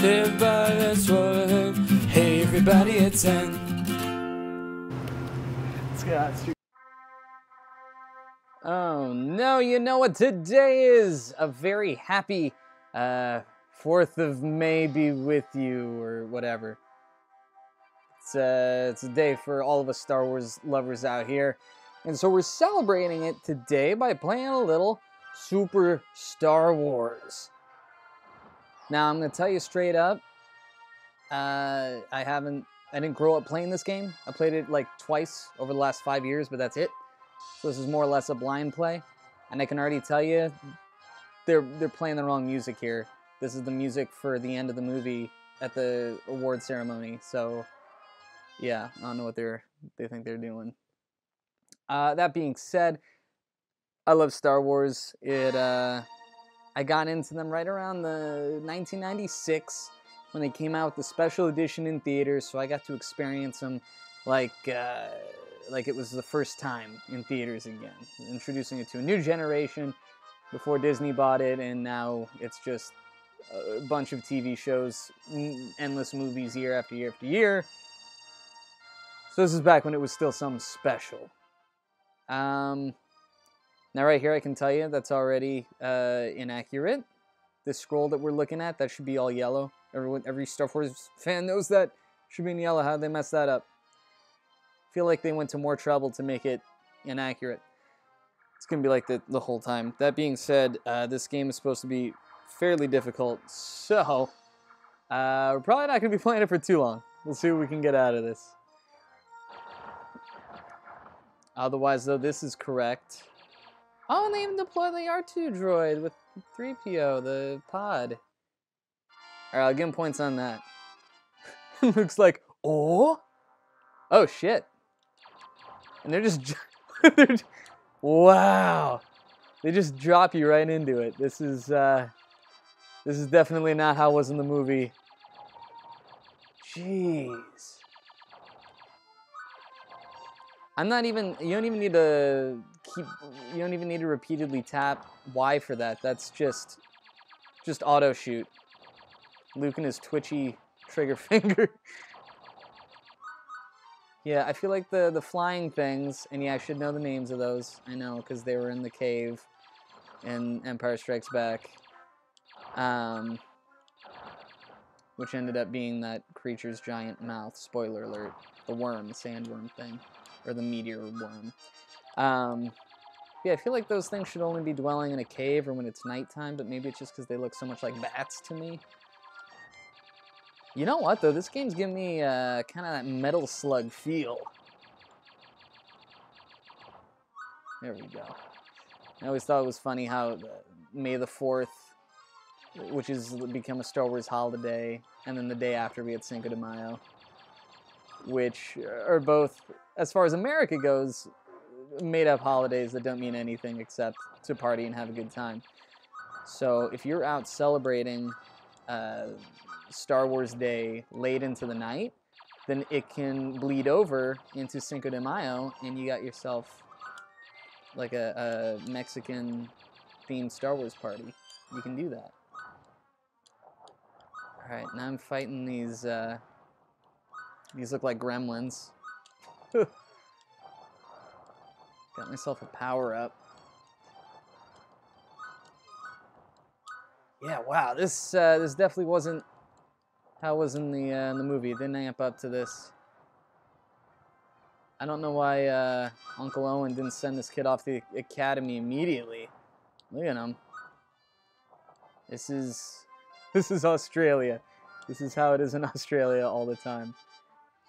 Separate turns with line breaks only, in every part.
live by the sword. Hey everybody, it's N.
Oh no, you know what today is? A very happy 4th of May be with you, or whatever. It's a day for all of us Star Wars lovers out here. And so we're celebrating it today by playing a little Super Star Wars. Now I'm going to tell you straight up, I didn't grow up playing this game. I played it like twice over the last 5 years, but that's it. So this is more or less a blind play. And I can already tell you, they're playing the wrong music here. This is the music for the end of the movie at the award ceremony. So yeah, I don't know what they think they're doing. That being said, I love Star Wars. I got into them right around the 1996 when they came out with the special edition in theaters, so I got to experience them like it was the first time in theaters again, introducing it to a new generation before Disney bought it, and now it's just a bunch of TV shows, endless movies year after year after year. So this is back when it was still something special. Now right here I can tell you that's already inaccurate. This scroll that we're looking at, that should be all yellow. Every Star Wars fan knows that should be in yellow. How'd they mess that up? I feel like they went to more trouble to make it inaccurate. It's going to be like the whole time. That being said, this game is supposed to be fairly difficult, so we're probably not going to be playing it for too long. We'll see what we can get out of this. Otherwise, though, this is correct. Oh, and they even deploy the R2 droid with 3PO, the pod. Alright, I'll give him points on that. Looks like, oh shit. And they're just, wow. They just drop you right into it. This is definitely not how it was in the movie. Jeez. You don't even need to repeatedly tap Y for that. That's just auto shoot. Luke and his twitchy trigger finger. Yeah, I feel like the flying things, and yeah, I should know the names of those. I know, because they were in the cave in Empire Strikes Back. Which ended up being that creature's giant mouth. Spoiler alert. The worm, the sandworm thing. Or the meteor worm. Yeah, I feel like those things should only be dwelling in a cave or when it's nighttime, but maybe it's just because they look so much like bats to me. You know what, though? This game's giving me kind of that Metal Slug feel. There we go. I always thought it was funny how May the 4th, which has become a Star Wars holiday, and then the day after we had Cinco de Mayo, which are both, as far as America goes, made-up holidays that don't mean anything except to party and have a good time. So if you're out celebrating Star Wars Day late into the night, then it can bleed over into Cinco de Mayo, and you got yourself like a Mexican-themed Star Wars party. You can do that. All right, now I'm fighting these. These look like gremlins. Got myself a power-up. Yeah, wow, this definitely wasn't how it was in the movie. It didn't amp up to this. I don't know why Uncle Owen didn't send this kid off the academy immediately. Look at him. This is Australia. This is how it is in Australia all the time.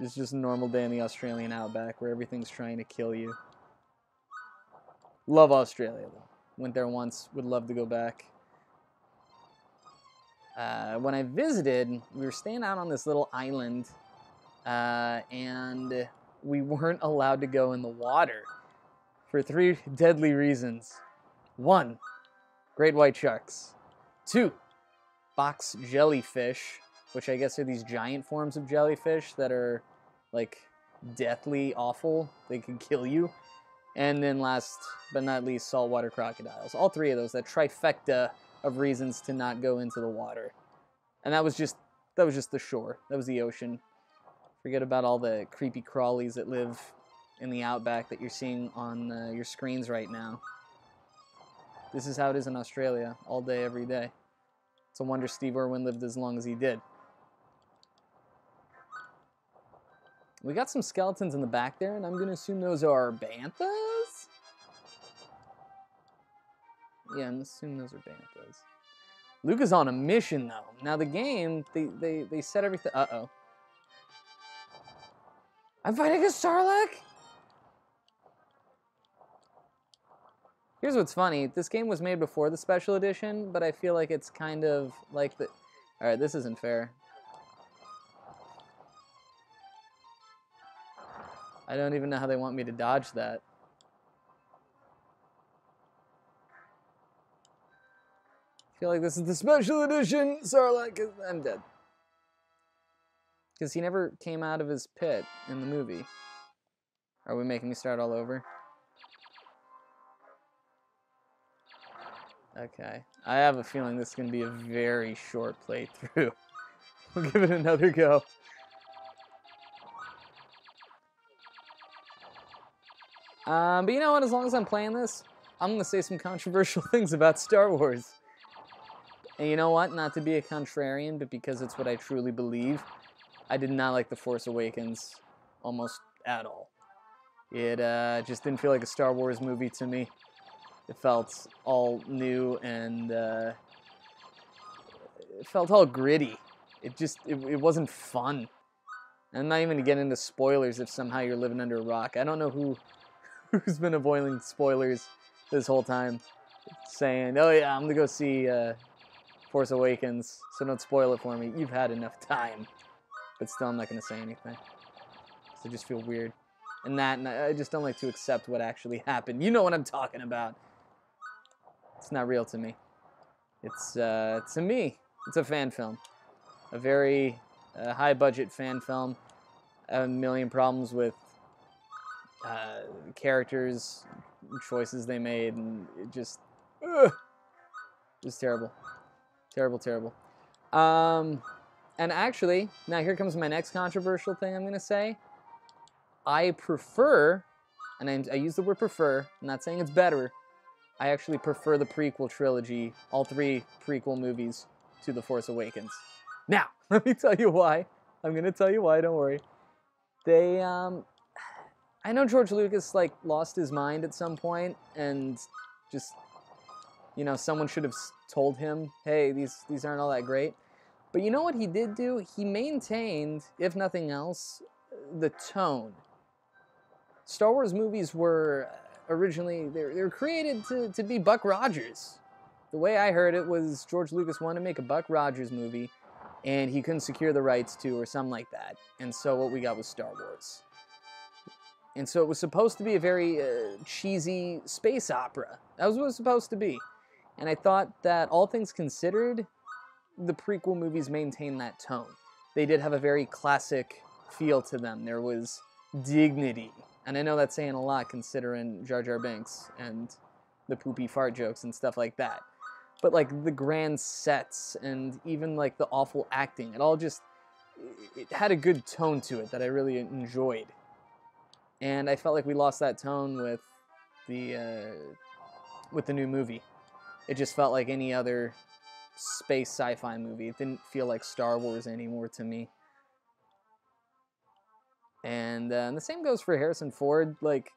It's just a normal day in the Australian outback where everything's trying to kill you. Love Australia, though. Went there once. Would love to go back. When I visited, we were staying out on this little island, and we weren't allowed to go in the water for 3 deadly reasons. 1, great white sharks. 2, box jellyfish, which I guess are these giant forms of jellyfish that are, like, deathly awful. They can kill you. And then last but not least, saltwater crocodiles. All 3 of those, that trifecta of reasons to not go into the water. And that was just That was just the shore. That was the ocean. Forget about all the creepy crawlies that live in the outback that you're seeing on your screens right now. This is how it is in Australia, all day, every day. It's a wonder Steve Irwin lived as long as he did. We got some skeletons in the back there, and I'm going to assume those are banthas? Yeah, I'm assuming those are banthas. Luke is on a mission, though. Now, the game, they set everything... Uh-oh. I'm fighting a Sarlacc? Here's what's funny. This game was made before the special edition, but I feel like it's kind of like the... Alright, this isn't fair. I don't even know how they want me to dodge that. I feel like this is the special edition Sarlacc, 'cause I'm dead. Because he never came out of his pit in the movie. Are we making me start all over? Okay. I have a feeling this is going to be a very short playthrough. We'll give it another go. But you know what? As long as I'm playing this, I'm going to say some controversial things about Star Wars. And you know what? Not to be a contrarian, but because it's what I truly believe, I did not like The Force Awakens almost at all. It just didn't feel like a Star Wars movie to me. It felt all new and it felt all gritty. It wasn't fun. And I'm not even going to get into spoilers if somehow you're living under a rock. I don't know who's been avoiding spoilers this whole time, saying, oh yeah, I'm going to go see Force Awakens, so don't spoil it for me. You've had enough time. But still, I'm not going to say anything. So I just feel weird. And I just don't like to accept what actually happened. You know what I'm talking about. It's not real to me. It's, to me, it's a fan film. A very high-budget fan film. I have a million problems with characters, choices they made, and it just terrible. Terrible, terrible. And actually, now here comes my next controversial thing I'm going to say. I prefer, and I use the word prefer, I'm not saying it's better, I actually prefer the prequel trilogy, all 3 prequel movies, to The Force Awakens. Now, let me tell you why. I'm going to tell you why, don't worry. They, I know George Lucas, like, lost his mind at some point, and just, you know, someone should have told him, hey, these aren't all that great. But you know what he did do? He maintained, if nothing else, the tone. Star Wars movies were originally, they were created to be Buck Rogers. The way I heard it was George Lucas wanted to make a Buck Rogers movie, and he couldn't secure the rights to, or something like that. And so what we got was Star Wars. And so it was supposed to be a very cheesy space opera. That was what it was supposed to be. And I thought that, all things considered, the prequel movies maintained that tone. They did have a very classic feel to them. There was dignity. And I know that's saying a lot considering Jar Jar Binks and the poopy fart jokes and stuff like that. But like the grand sets and even like the awful acting, it all just, it had a good tone to it that I really enjoyed. And I felt like we lost that tone with the new movie. It just felt like any other space sci-fi movie. It didn't feel like Star Wars anymore to me. And the same goes for Harrison Ford. Like,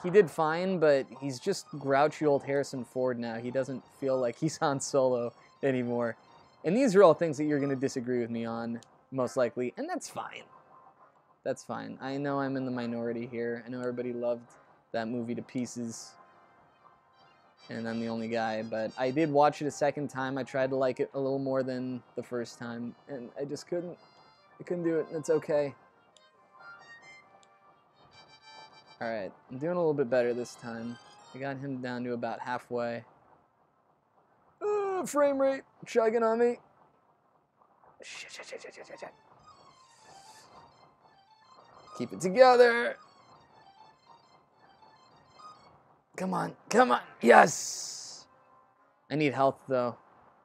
he did fine, but he's just grouchy old Harrison Ford now. He doesn't feel like he's Han Solo anymore. And these are all things that you're going to disagree with me on, most likely. And that's fine. That's fine. I know I'm in the minority here. I know everybody loved that movie to pieces. And I'm the only guy. But I did watch it a second time. I tried to like it a little more than the first time. And I just couldn't. I couldn't do it. And it's okay. Alright, I'm doing a little bit better this time. I got him down to about halfway. Frame rate chugging on me. Shit. Keep it together. Come on. Yes! I need health, though.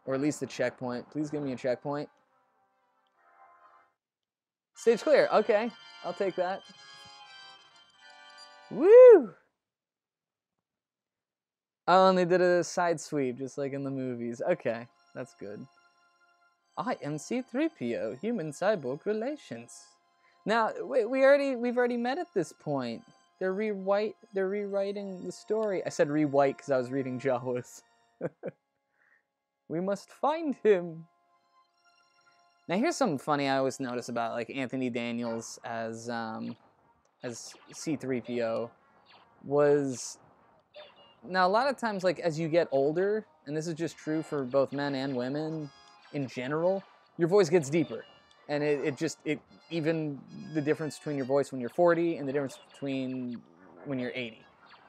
Or at least a checkpoint. Please give me a checkpoint. Stage clear. Okay, I'll take that. Woo! Oh, and they did a side sweep, just like in the movies. Okay, that's good. I am C-3PO, human cyborg relations. Now, we've already met at this point. They're rewriting the story. I said rewrite because I was reading Jawas. We must find him. Now, here's something funny I always notice about like Anthony Daniels as C-3PO was. Now, a lot of times, like, as you get older, and this is just true for both men and women in general, your voice gets deeper. And even the difference between your voice when you're 40 and the difference between when you're 80.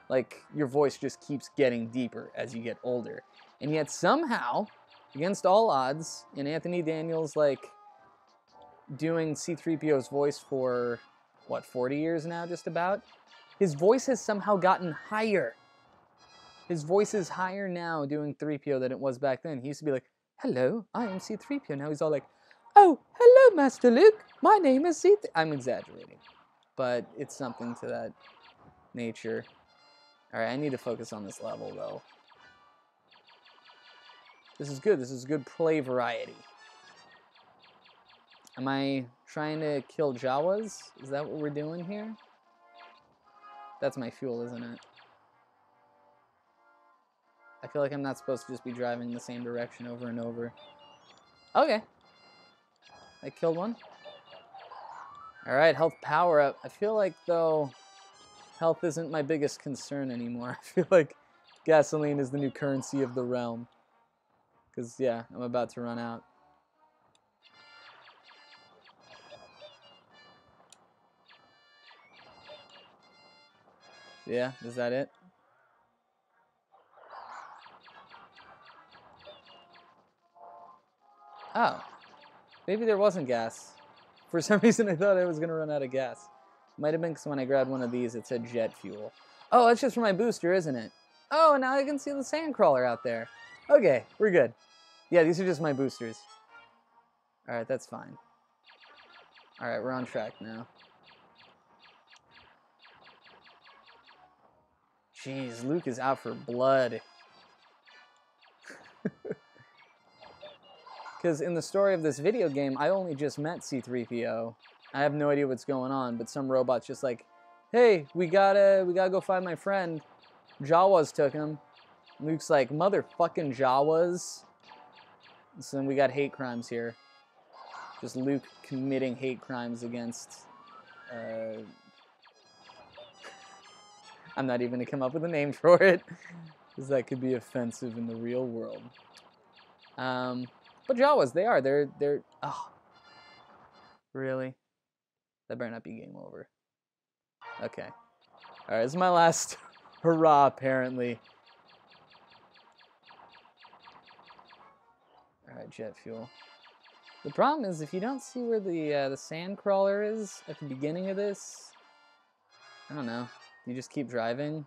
Like, your voice just keeps getting deeper as you get older. And yet, somehow, against all odds, in Anthony Daniels, like, doing C-3PO's voice for, what, 40 years now, just about? His voice has somehow gotten higher. His voice is higher now doing 3PO than it was back then. He used to be like, hello, I am C-3PO. Now he's all like, oh, hello, Master Luke. My name is C-3PO. I'm exaggerating, but it's something to that nature. All right, I need to focus on this level, though. This is good. This is good play variety. Am I trying to kill Jawas? Is that what we're doing here? That's my fuel, isn't it? I feel like I'm not supposed to just be driving in the same direction over and over. Okay. I killed one. Alright, health power up. I feel like, though, health isn't my biggest concern anymore. I feel like gasoline is the new currency of the realm. Because, yeah, I'm about to run out. Yeah, is that it? Oh, maybe there wasn't gas. For some reason, I thought I was going to run out of gas. Might have been because when I grabbed one of these, it said jet fuel. Oh, that's just for my booster, isn't it? Oh, now I can see the sandcrawler out there. Okay, we're good. Yeah, these are just my boosters. All right, that's fine. All right, we're on track now. Jeez, Luke is out for blood. Because in the story of this video game, I only just met C-3PO. I have no idea what's going on, but some robot's just like, hey, we gotta go find my friend. Jawas took him. Luke's like, motherfucking Jawas. So then we got hate crimes here. Just Luke committing hate crimes against... I'm not even gonna come up with a name for it, because that could be offensive in the real world. But Jawas, they are. They're. Oh, really? That better not be game over. Okay. All right, this is my last hurrah, apparently. All right, jet fuel. The problem is, if you don't see where the sandcrawler is at the beginning of this, I don't know. You just keep driving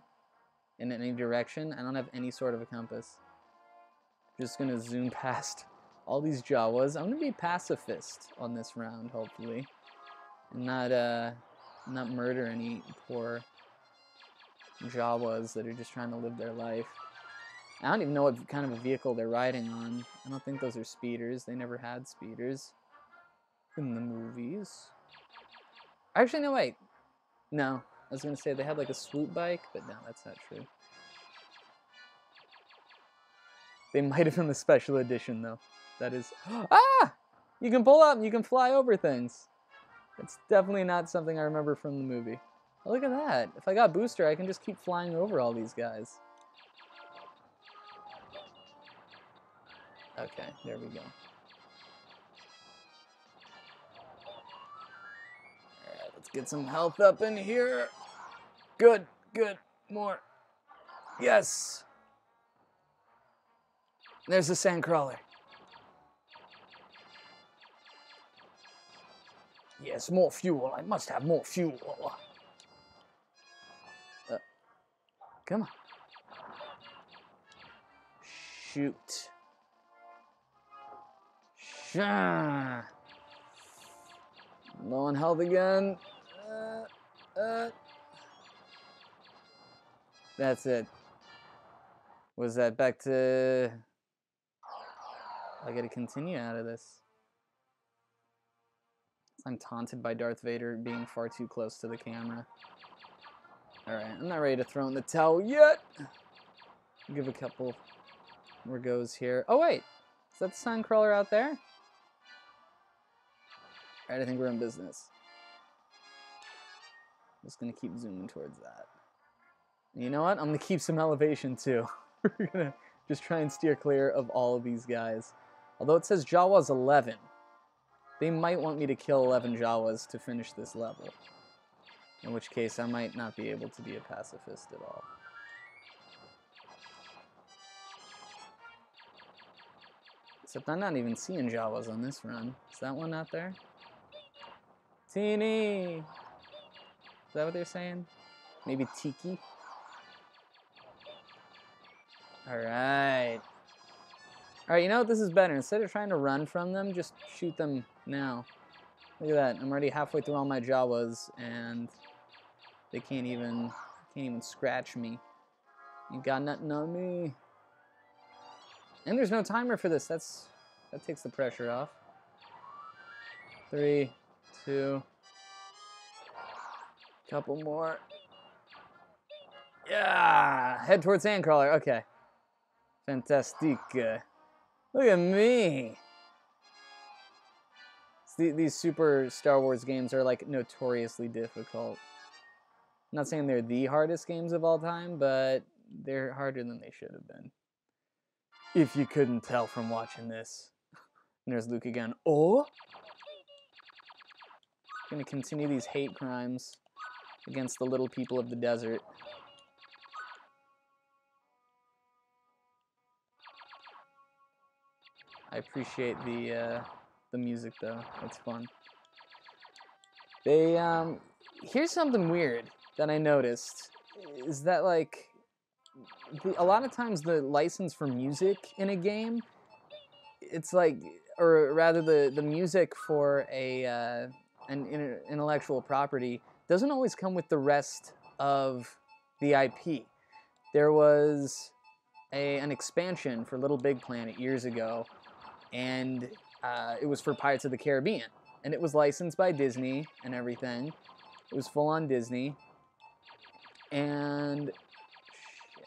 in any direction. I don't have any sort of a compass. I'm just gonna zoom past all these Jawas. I'm gonna be pacifist on this round, hopefully, and not murder any poor Jawas that are just trying to live their life. I don't even know what kind of a vehicle they're riding on. I don't think those are speeders. They never had speeders in the movies. Actually, no, wait. No, I was gonna say they had like a swoop bike, but no, that's not true. They might have been the special edition, though. That is... Ah! You can pull up and you can fly over things. That's definitely not something I remember from the movie. Oh, look at that. If I got booster, I can just keep flying over all these guys. Okay, there we go. Alright, let's get some health up in here. Good, good. More. Yes! There's the sandcrawler. Yes, more fuel. I must have more fuel. Come on. Shoot. Low on health again. That's it. Was that back to... I gotta continue out of this. I'm taunted by Darth Vader being far too close to the camera. Alright, I'm not ready to throw in the towel yet. Give a couple more goes here. Oh wait, is that the sandcrawler out there? Alright, I think we're in business. Just gonna keep zooming towards that. And you know what? I'm gonna keep some elevation too. We're gonna just try and steer clear of all of these guys. Although it says Jawa's 11. They might want me to kill 11 Jawas to finish this level. In which case, I might not be able to be a pacifist at all. Except I'm not even seeing Jawas on this run. Is that one out there? Teeny! Is that what they're saying? Maybe Tiki? Alright. Alright, you know what? This is better. Instead of trying to run from them, just shoot them now. Look at that. I'm already halfway through all my Jawas, and they can't even scratch me. You got nothing on me. And there's no timer for this. That takes the pressure off. 3, 2. Couple more. Yeah! Head towards sandcrawler. Okay. Fantastic. Look at me. These Super Star Wars games are like notoriously difficult. I'm not saying they're the hardest games of all time, but they're harder than they should have been. If you couldn't tell from watching this. And there's Luke again. Oh! Gonna continue these hate crimes against the little people of the desert. I appreciate the music though. It's fun. They here's something weird that I noticed is that like a lot of times the license for music in a game, it's like, or rather the music for an intellectual property doesn't always come with the rest of the IP. There was an expansion for Little Big Planet years ago, and it was for Pirates of the Caribbean, and it was licensed by Disney and everything. It was full on Disney, and shit.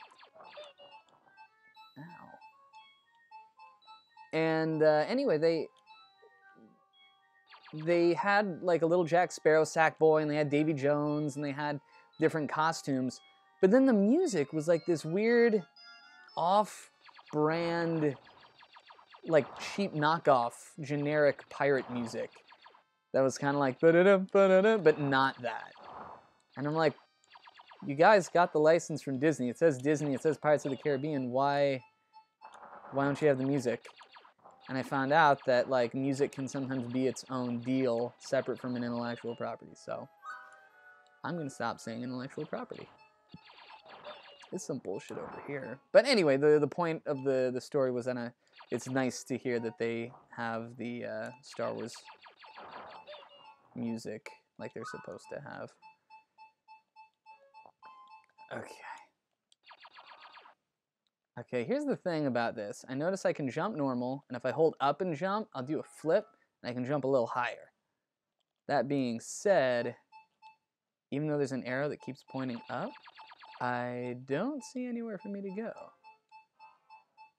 Ow. And anyway, they had like a little Jack Sparrow Sackboy, and they had Davy Jones, and they had different costumes. But then the music was like this weird, off-brand, like cheap knockoff, generic pirate music. That was kind of like ba-da-dum, ba-da-dum, but not that. And I'm like, you guys got the license from Disney. It says Disney. It says Pirates of the Caribbean. Why don't you have the music? And I found out that like music can sometimes be its own deal, separate from an intellectual property. So I'm gonna stop saying intellectual property. There's some bullshit over here. But anyway, the point of the story was that it's nice to hear that they have the Star Wars music like they're supposed to have. Okay, here's the thing about this. I notice I can jump normal, and if I hold up and jump, I'll do a flip, and I can jump a little higher. That being said, even though there's an arrow that keeps pointing up, I don't see anywhere for me to go.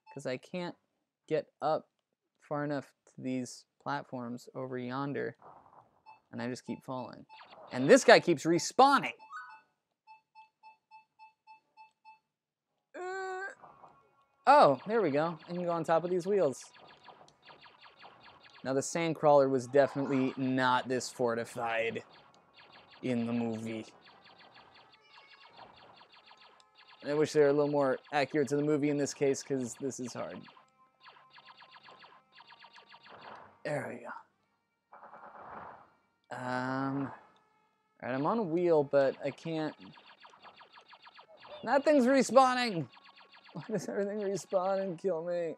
Because I can't get up far enough to these platforms over yonder, and I just keep falling. And this guy keeps respawning! Oh, there we go. I can go on top of these wheels. Now, the sandcrawler was definitely not this fortified in the movie. I wish they were a little more accurate to the movie in this case, because this is hard. There we go. Alright, I'm on a wheel, but I can't... Nothing's respawning! Why does everything respawn and kill me?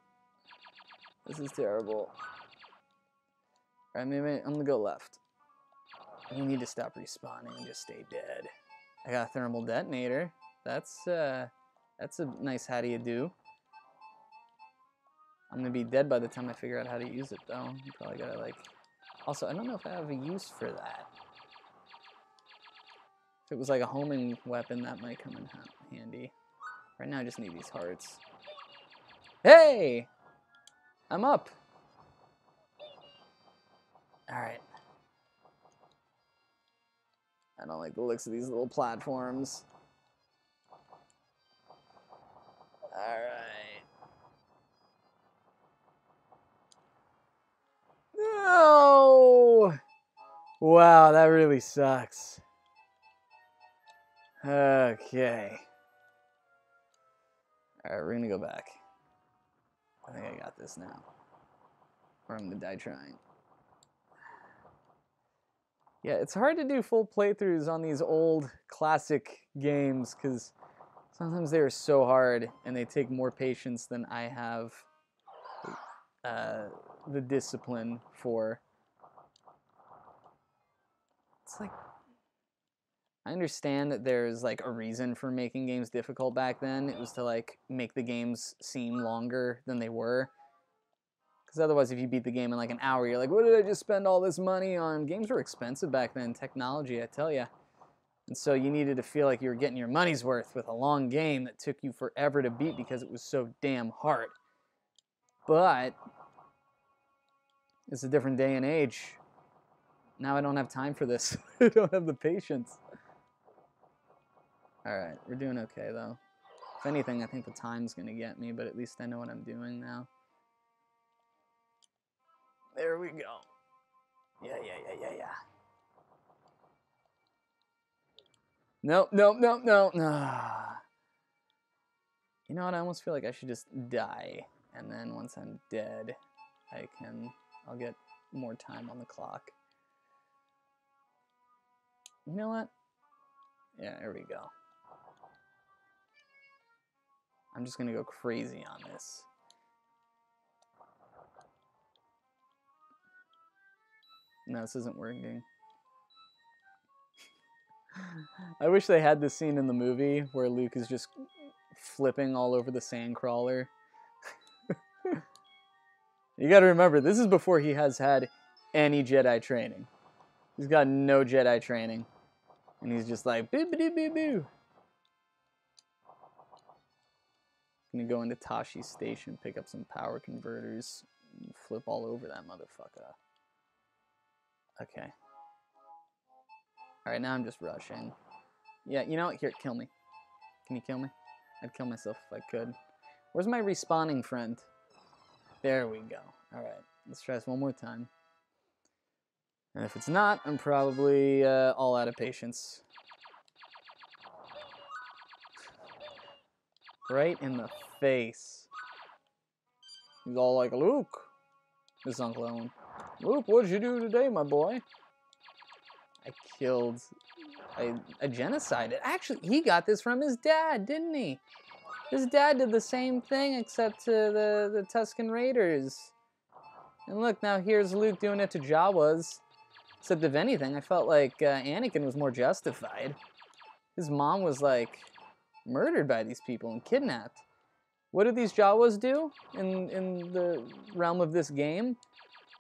This is terrible. Alright, maybe I'm gonna go left. You need to stop respawning and just stay dead. I got a thermal detonator. That's a nice how do you do. I'm gonna be dead by the time I figure out how to use it though. You probably gotta like... Also, I don't know if I have a use for that. If it was like a homing weapon, that might come in handy. Right now I just need these hearts. Hey! I'm up! Alright. I don't like the looks of these little platforms. Alright. No! Wow, that really sucks. Okay. Alright, we're gonna go back. I think I got this now. Or I'm gonna die trying. Yeah, it's hard to do full playthroughs on these old classic games because sometimes they are so hard and they take more patience than I have the discipline for. It's like, I understand that there's like a reason for making games difficult back then. It was to like make the games seem longer than they were. Because otherwise, if you beat the game in like an hour, you're like, what did I just spend all this money on? Games were expensive back then, technology, I tell ya. And so you needed to feel like you were getting your money's worth with a long game that took you forever to beat because it was so damn hard. But it's a different day and age. Now I don't have time for this. I don't have the patience. Alright, we're doing okay though. If anything, I think the time's gonna get me, but at least I know what I'm doing now. There we go. Yeah. No. You know what? I almost feel like I should just die. And then once I'm dead, I'll get more time on the clock. You know what? Yeah, there we go. I'm just gonna go crazy on this. No, this isn't working. I wish they had this scene in the movie where Luke is just flipping all over the sandcrawler. You gotta remember, this is before he has had any Jedi training. He's got no Jedi training. And he's just like, boo-ba-doo-boo-boo. Gonna go into Tashi's station, pick up some power converters, and flip all over that motherfucker. Okay. Alright, now I'm just rushing. Yeah, you know what? Here, kill me. Can you kill me? I'd kill myself if I could. Where's my respawning friend? There we go. Alright, let's try this one more time. And if it's not, I'm probably all out of patience. Right in the face. He's all like, Luke. This is Uncle Owen. Luke, what'd you do today, my boy? I genocided. Actually, he got this from his dad, didn't he? His dad did the same thing, except to the Tusken Raiders. And look, now here's Luke doing it to Jawas. Except if anything, I felt like Anakin was more justified. His mom was like murdered by these people and kidnapped. What did these Jawas do in the realm of this game?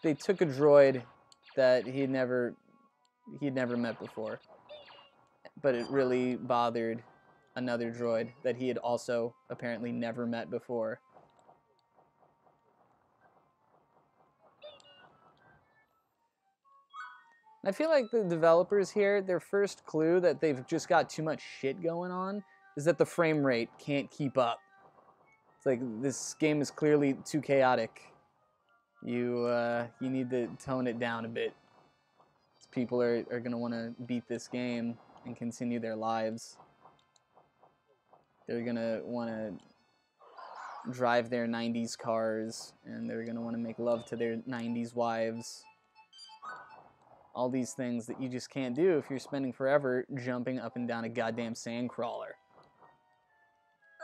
They took a droid that he'd never met before, but it really bothered another droid that he had also apparently never met before. I feel like the developers here, their first clue that they've just got too much shit going on is that the frame rate can't keep up. It's like, this game is clearly too chaotic. You need to tone it down a bit. People are going to want to beat this game and continue their lives. They're going to want to drive their 90s cars, and they're going to want to make love to their 90s wives. All these things that you just can't do if you're spending forever jumping up and down a goddamn sandcrawler.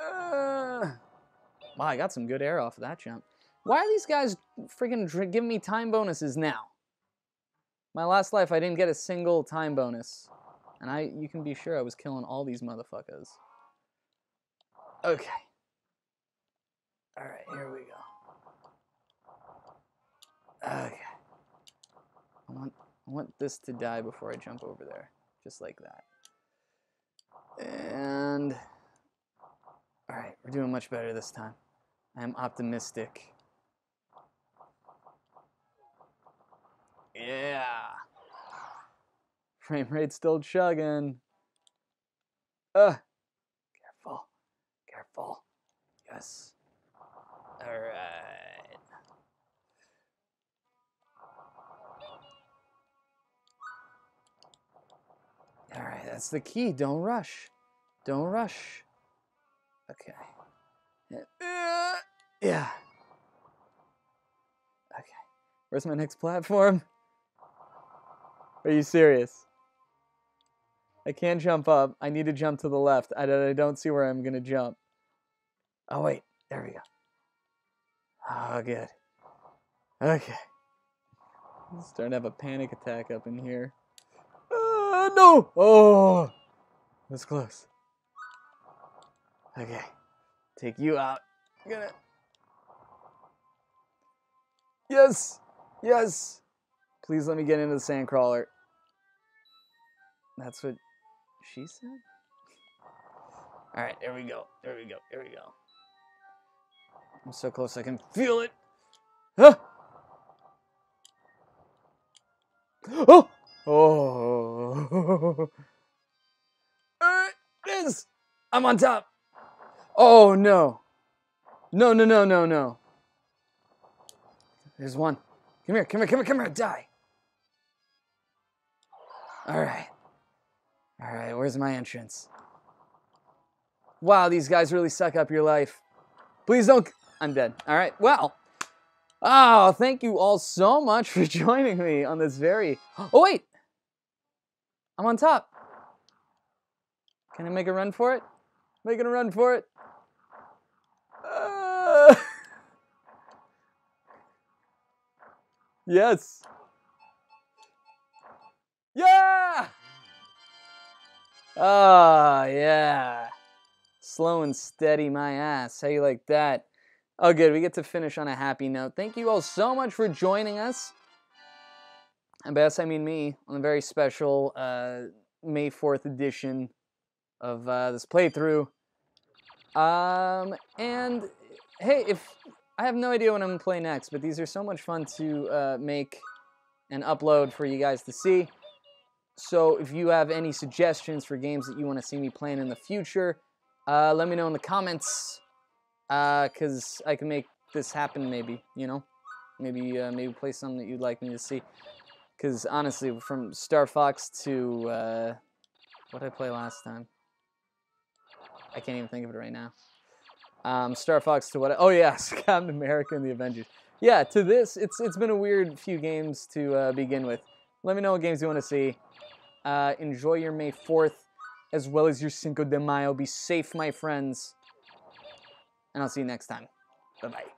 Wow, I got some good air off of that jump. Why are these guys freaking giving me time bonuses now? My last life, I didn't get a single time bonus. And you can be sure I was killing all these motherfuckers. Okay. Alright, here we go. Okay. I want this to die before I jump over there. Just like that. And... Alright, we're doing much better this time. I am optimistic. Yeah! Frame rate still chugging. Careful. Careful. Yes. Alright. Alright, that's the key. Don't rush. Don't rush. Okay. Yeah. Okay. Where's my next platform? Are you serious? I can't jump up. I need to jump to the left. I don't see where I'm going to jump. Oh, wait. There we go. Oh, good. Okay. I'm starting to have a panic attack up in here. No! Oh! That's close. Okay. Take you out. I'm gonna... Yes! Yes! Please let me get into the sandcrawler. That's what she said? Alright, there we go. There we go. There we go. I'm so close I can feel it. Ah! Oh! Oh! It is! I'm on top! Oh, no. No, no, no, no, no. There's one. Come here, come here, come here, come here, die. Alright. Alright, where's my entrance? Wow, these guys really suck up your life. Please don't... I'm dead. Alright, well. Oh, thank you all so much for joining me on this very... Oh, wait! I'm on top. Can I make a run for it? Making a run for it. Yes. Yeah! Oh, yeah. Slow and steady my ass. How you like that? Oh, good. We get to finish on a happy note. Thank you all so much for joining us. And by us, I mean me, on a very special May 4th edition of this playthrough. And, hey, I have no idea what I'm going to play next, but these are so much fun to make and upload for you guys to see. So if you have any suggestions for games that you want to see me playing in the future, let me know in the comments, because I can make this happen maybe, you know? Maybe play something that you'd like me to see. Because honestly, from Star Fox to, what did I play last time? I can't even think of it right now. Star Fox to what? Oh yeah, Captain America and the Avengers. Yeah, to this, it's been a weird few games to begin with. Let me know what games you want to see. Enjoy your May 4th, as well as your Cinco de Mayo. Be safe, my friends. And I'll see you next time. Bye-bye.